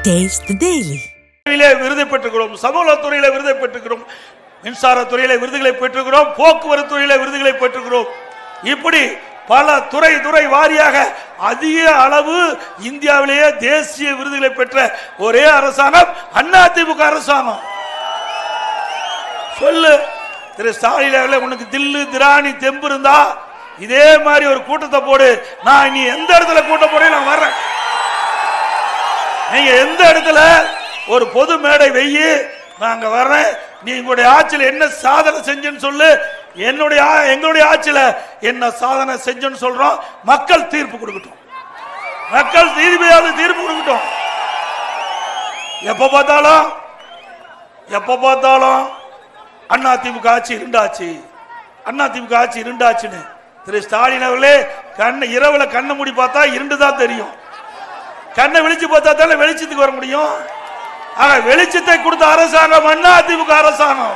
Taste the Daily. விருதை பெற்றுக்கிறோம், சமூக துறையில விருதை பெற்றுக்கிறோம், மின்சார துறையில விருதுகளை பெற்றுக்கிறோம், போக்குவரத்து துறையில விருதுகளை பெற்றுக்கிறோம். இப்படி பல துறை வாரியாக அதிக அளவு இந்தியாவிலேயே தேசிய விருதுகளை பெற்ற ஒரே அரசாங்கம் அதிமுக அரசாங்கம். சொல்லு திரு ஸ்டாலின் அவர்களே, உனக்கு தில்லு திராணி தெம்பு இருந்தா இதே மாதிரி ஒரு கூட்டத்தை போடு. நான் நீ எந்த இடத்துல கூட்டம் போட நான் வர்றேன். நீங்க எந்த இடத்துல ஒரு பொது மேடை வெய்யி, நாங்க வர்றேன். நீ உங்களுடைய ஆட்சியில் என்ன சாதனை செஞ்சேன்னு சொல்லு. எங்களுடைய ஆட்சியில என்ன சாதனை செஞ்சேன்னு சொல்றோம். மக்கள் தீர்ப்பு கொடுக்கட்டும், மக்கள் நீதிபதியாவது தீர்ப்பு கொடுக்கட்டும். எப்ப பார்த்தாலும் அதிமுக ஆட்சி இருண்டாச்சு, அதிமுக ஆட்சி இருண்டாச்சுன்னு திரு ஸ்டாலின் அவர்களே, இரவுல கண்ணை மூடி பார்த்தா இருண்டுதான் தெரியும், கண்ணை வெளிச்சு பார்த்தா தானே வெளிச்சத்துக்கு வர முடியும். வெளிச்சத்தை கொடுத்த அரசாங்கம் அதிமுக அரசாங்கம்.